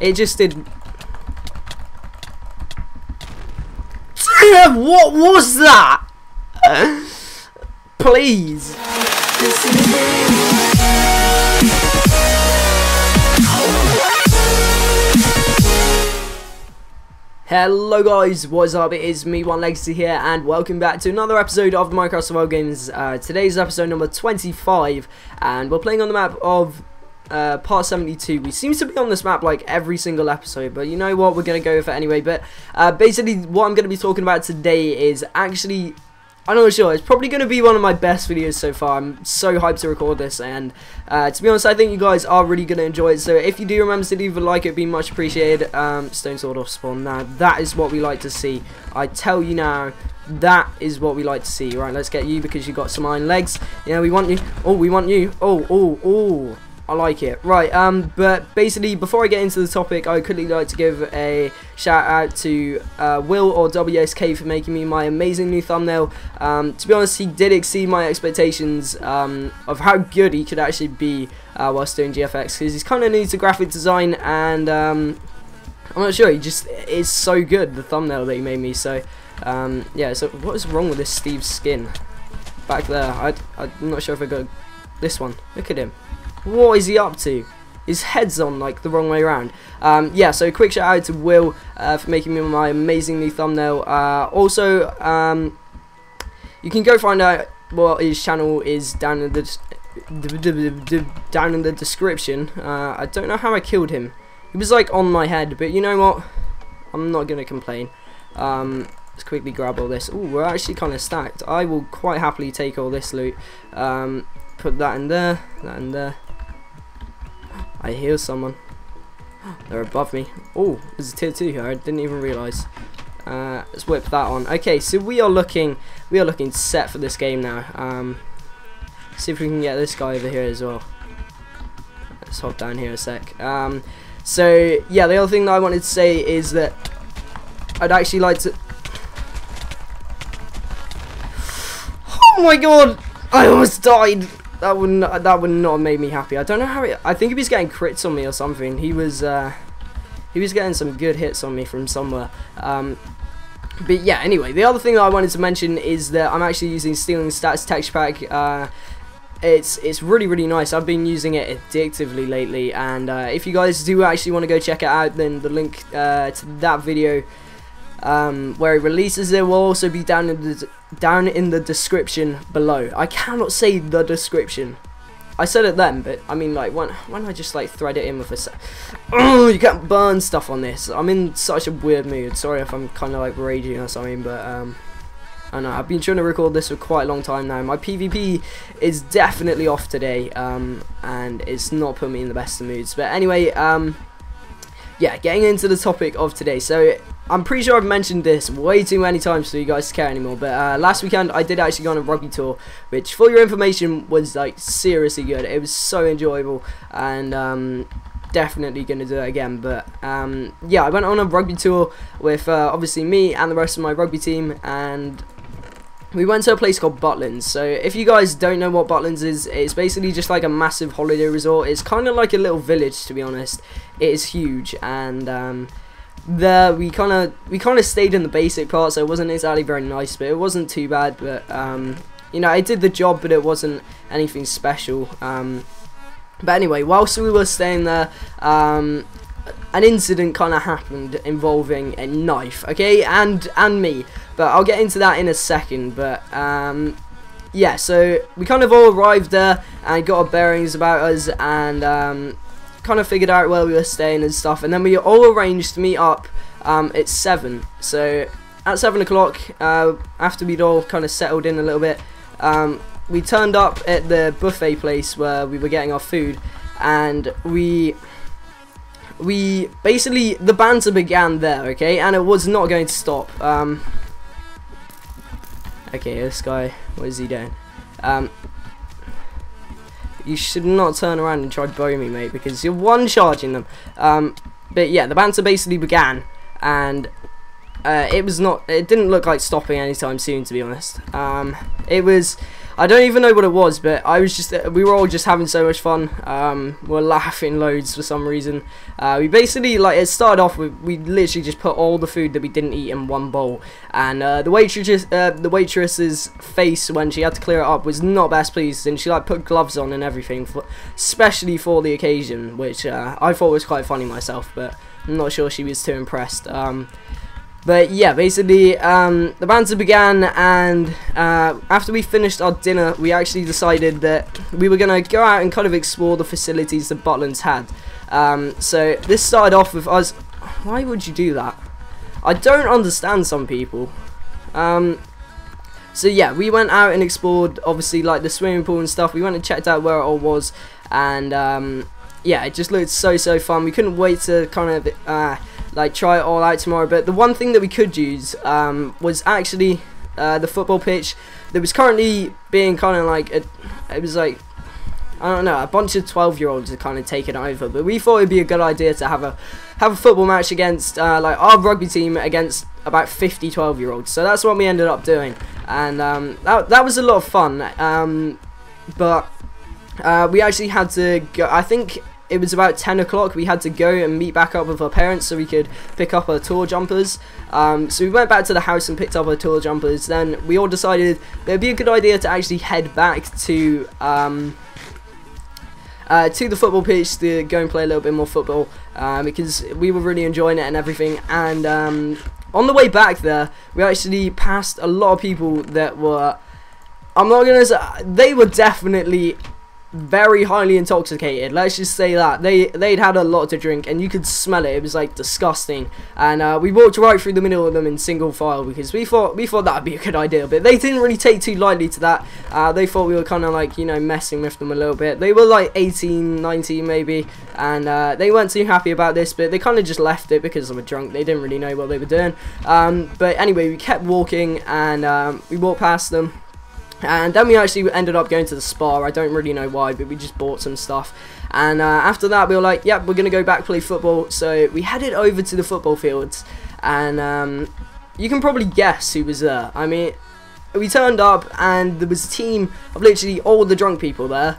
It just did. Damn, what was that? Please. Hello guys, what's up? It is me, One Legacy here, and welcome back to another episode of the Minecraft Survival Games. Today's episode number 25, and we're playing on the map of part 72. We seem to be on this map like every single episode, but you know what, we're going to go with it anyway. But basically what I'm going to be talking about today is actually, I'm not sure, it's probably going to be one of my best videos so far. I'm so hyped to record this, and to be honest, I think you guys are really going to enjoy it. So if you do remember to leave a like, it'd be much appreciated. Stone sword off spawn. Now that is what we like to see. I tell you now, that is what we like to see. Right, let's get you because you got some iron legs. Yeah, we want you. Oh, we want you. Oh. I like it. Right, but basically, before I get into the topic, I would quickly like to give a shout out to Will, or WSK, for making me my amazing new thumbnail. To be honest, he did exceed my expectations of how good he could actually be whilst doing GFX, because he's kind of new to graphic design, and I'm not sure, he just is so good, the thumbnail that he made me. So yeah, so what is wrong with this Steve's skin back there? I'm not sure if I got this one. Look at him. What is he up to? His head's on like the wrong way around. Yeah, so quick shout out to Will for making me my amazing new thumbnail. Also, you can go find out what his channel is down in the description. I don't know how I killed him. He was like on my head, but you know what? I'm not gonna complain. Let's quickly grab all this. Ooh, we're actually kind of stacked. I will quite happily take all this loot. Put that in there, that in there. I hear someone. They're above me. Oh, there's a tier 2 here. I didn't even realise. Let's whip that on. Okay, so we are looking set for this game now. See if we can get this guy over here as well. Let's hop down here a sec. So yeah, the other thing that I wanted to say is that I'd actually like to. Oh my god! I almost died. That would not have made me happy. I don't know how. I think he was getting crits on me or something. He was getting some good hits on me from somewhere. But yeah, anyway, the other thing that I wanted to mention is that I'm actually using Stealing Stats texture pack. It's really nice. I've been using it addictively lately, and if you guys do actually want to go check it out, then the link to that video where it releases it will also be down in the description below. I cannot say the description. I said it then, but I mean, like, why don't I just like thread it in with a oh, you can't burn stuff on this. I'm in such a weird mood. Sorry if I'm kind of like raging or something, but I don't know, I've been trying to record this for quite a long time now. My PvP is definitely off today, and it's not putting me in the best of moods. But anyway, yeah, getting into the topic of today. So I'm pretty sure I've mentioned this way too many times for you guys to care anymore, but last weekend I did actually go on a rugby tour, which, for your information, was like seriously good. It was so enjoyable, and definitely gonna do it again. But yeah, I went on a rugby tour with obviously me and the rest of my rugby team, and we went to a place called Butlins. So if you guys don't know what Butlins is, it's basically just like a massive holiday resort. It's kind of like a little village, to be honest. It is huge, and there we kind of stayed in the basic part, so it wasn't exactly very nice, but it wasn't too bad. But you know, it did the job, but it wasn't anything special. But anyway, whilst we were staying there, an incident kind of happened involving a knife, okay, and me, but I'll get into that in a second. But yeah, so we kind of all arrived there and got our bearings about us, and kind of figured out where we were staying and stuff, and then we all arranged to meet up at 7. So at 7 o'clock, after we'd all kind of settled in a little bit, we turned up at the buffet place where we were getting our food, and we basically, the banter began there, okay, and it was not going to stop. Okay, this guy, what is he doing? You should not turn around and try to bow me, mate, because you're one-charging them. But yeah, the banter basically began, and it didn't look like stopping anytime soon, to be honest. It was, I don't even know what it was, but we were all just having so much fun. We're laughing loads for some reason. We basically, like, it started off with, we literally just put all the food that we didn't eat in one bowl, and the waitress's face when she had to clear it up was not best pleased, and she like put gloves on and everything, especially for the occasion, which I thought was quite funny myself, but I'm not sure she was too impressed. But yeah, basically, the banter began, and after we finished our dinner, we actually decided that we were going to go out and kind of explore the facilities that Butlins had. So this started off with us. Why would you do that? I don't understand some people. So yeah, we went out and explored, obviously, like the swimming pool and stuff. We went and checked out where it all was, and yeah, it just looked so fun. We couldn't wait to kind of like try it all out tomorrow. But the one thing that we could use was actually the football pitch that was currently being kind of like it was like, I don't know, a bunch of 12-year-olds had kind of taken over, but we thought it'd be a good idea to have a football match against like our rugby team against about 50 12-year-olds. So that's what we ended up doing, and that was a lot of fun. But we actually had to go. I think it was about 10 o'clock. We had to go and meet back up with our parents so we could pick up our tour jumpers. So we went back to the house and picked up our tour jumpers. Then we all decided that it'd be a good idea to actually head back to the football pitch to go and play a little bit more football, because we were really enjoying it and everything. And on the way back there, we actually passed a lot of people that were, I'm not gonna say, they were definitely very highly intoxicated. Let's just say that they'd had a lot to drink, and you could smell it. It was like disgusting. And we walked right through the middle of them in single file because we thought that would be a good idea. But they didn't really take too lightly to that. They thought we were kind of like, you know, messing with them a little bit. They were like 18, 19 maybe, and they weren't too happy about this, but they kind of just left it because they were drunk. They didn't really know what they were doing. But anyway, we kept walking, and we walked past them. And then we actually ended up going to the spa. I don't really know why, but we just bought some stuff. And after that, we were like, yep, we're going to go back play football. So we headed over to the football fields. And you can probably guess who was there. I mean, we turned up, and there was a team of literally all the drunk people there.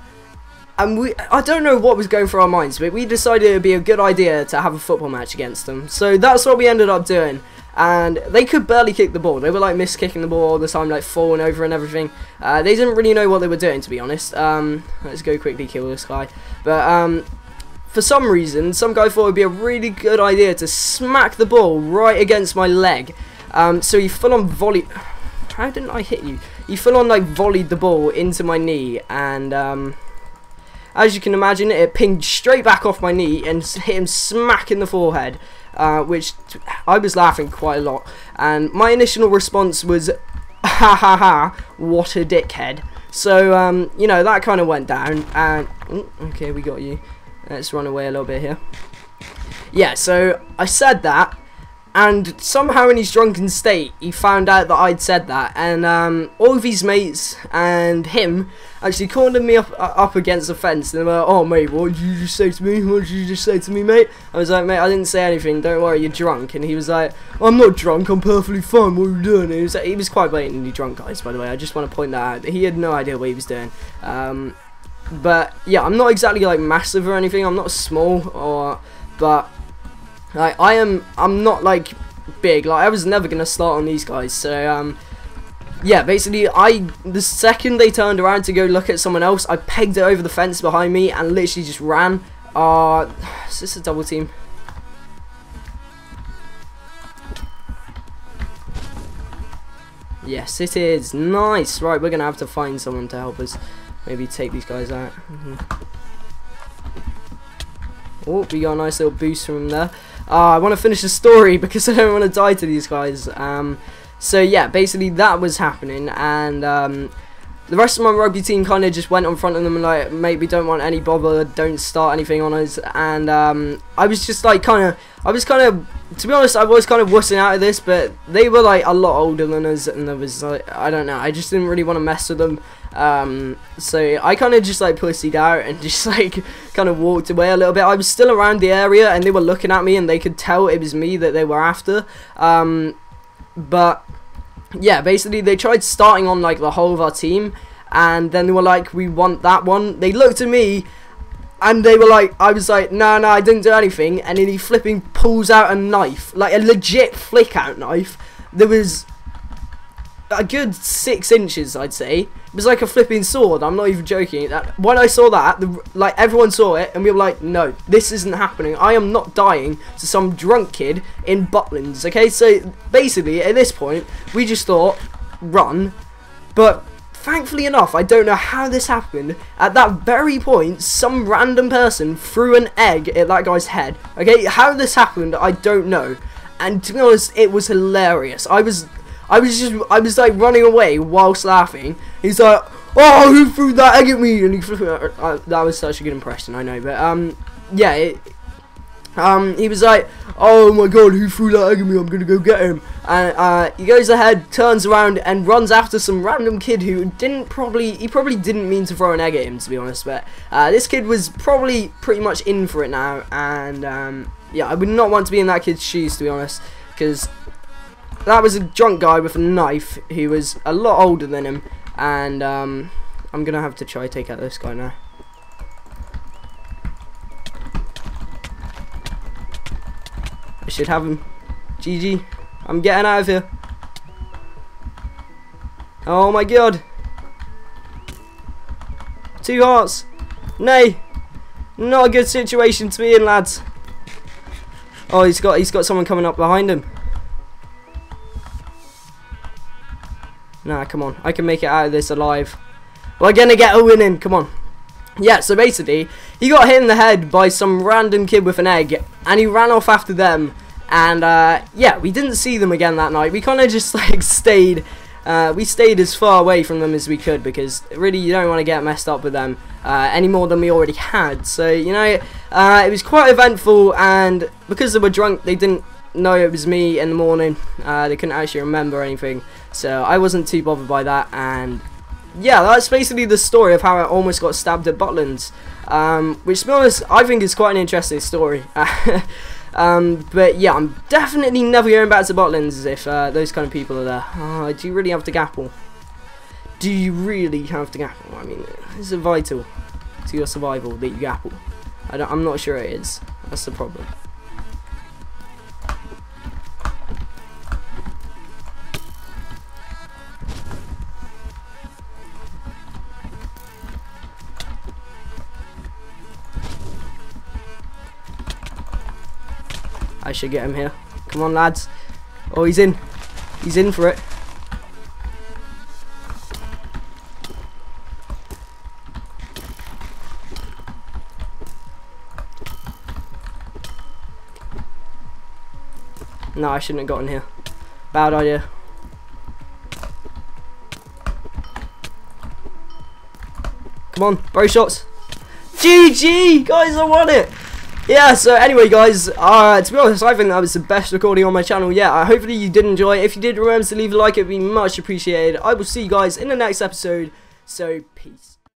And I don't know what was going through our minds, but we decided it would be a good idea to have a football match against them. So that's what we ended up doing. And they could barely kick the ball. They were like miss-kicking the ball all the time, like falling over and everything. They didn't really know what they were doing, to be honest. Let's go quickly kill this guy. But for some reason, some guy thought it would be a really good idea to smack the ball right against my leg. So he full-on volleyed. How didn't I hit you? He full-on like volleyed the ball into my knee, and as you can imagine, it pinged straight back off my knee and hit him smack in the forehead. Which I was laughing quite a lot, and my initial response was, ha ha ha, what a dickhead. So you know, that kind of went down, and okay, we got you. Let's run away a little bit here. Yeah, so I said that, and somehow in his drunken state he found out that I'd said that, and all of his mates and him actually cornered me up against the fence, and they were like, oh mate, what did you just say to me? What did you just say to me, mate? I was like, mate, I didn't say anything, don't worry, you're drunk. And he was like, I'm not drunk, I'm perfectly fine, what are you doing? And he was quite blatantly drunk, guys, by the way. I just want to point that out. He had no idea what he was doing. But yeah, I'm not exactly like massive or anything, I'm not small, but like I'm not like big. Like I was never gonna start on these guys. So yeah, basically the second they turned around to go look at someone else, I pegged it over the fence behind me and literally just ran. Is this a double team? Yes, it is. Nice. Right, we're gonna have to find someone to help us. Maybe take these guys out. Oh, we got a nice little boost from there. I want to finish the story because I don't want to die to these guys. So yeah, basically that was happening, and the rest of my rugby team kind of just went on front of them and like, mate, we don't want any bother, don't start anything on us. And I was just like to be honest, I was kind of wussing out of this, but they were like a lot older than us, and there was like, I don't know, I just didn't really want to mess with them. So I kind of just like pussied out and just like kind of walked away a little bit. I was still around the area and they were looking at me and they could tell it was me that they were after. But yeah, basically they tried starting on like the whole of our team, and then they were like, we want that one. They looked at me, and they were like, I was like, no, I didn't do anything. And then he flipping pulls out a knife, like a legit flick out knife. There was a good 6 inches, I'd say. It was like a flipping sword. I'm not even joking. When I saw that, like everyone saw it, and we were like, no, this isn't happening. I am not dying to some drunk kid in Butlins. Okay, so basically at this point, we just thought, run, but. Thankfully enough, I don't know how this happened. At that very point, some random person threw an egg at that guy's head. Okay, how this happened, I don't know. And to be honest, it was hilarious. I was like running away whilst laughing. He's like, "Oh, who threw that egg at me?" And he flipped it. That was such a good impression, I know. But yeah. He was like, "Oh my god, who threw that egg at me? I'm gonna go get him." And he goes ahead, turns around, and runs after some random kid who probably didn't mean to throw an egg at him, to be honest. But this kid was probably pretty much in for it now, and yeah, I would not want to be in that kid's shoes, to be honest, because that was a drunk guy with a knife who was a lot older than him, and I'm gonna have to try to take out this guy now. I should have him. GG. I'm getting out of here. Oh my god. 2 hearts. Nay. Not a good situation to be in, lads. Oh, he's got someone coming up behind him. Nah, come on. I can make it out of this alive. We're gonna get a win in. Come on. Yeah, so basically, he got hit in the head by some random kid with an egg, and he ran off after them, and yeah, we didn't see them again that night. We kind of just like stayed as far away from them as we could, because really you don't want to get messed up with them any more than we already had. So, you know, it was quite eventful, and because they were drunk, they didn't know it was me in the morning. They couldn't actually remember anything, so I wasn't too bothered by that. And yeah, that's basically the story of how I almost got stabbed at Butlins, which, to be honest, I think is quite an interesting story. But yeah, I'm definitely never going back to Butlins if those kind of people are there. Oh, do you really have to gapple? Do you really have to gapple? I mean, is it vital to your survival that you gapple? I'm not sure it is. That's the problem. I should get him here. Come on, lads. Oh, he's in. He's in for it. No, I shouldn't have gotten here. Bad idea. Come on, bow shots. GG! Guys, I won it! Yeah, so anyway guys, to be honest, I think that was the best recording on my channel yet. Hopefully you did enjoy it. If you did, remember to leave a like, it would be much appreciated. I will see you guys in the next episode, so peace.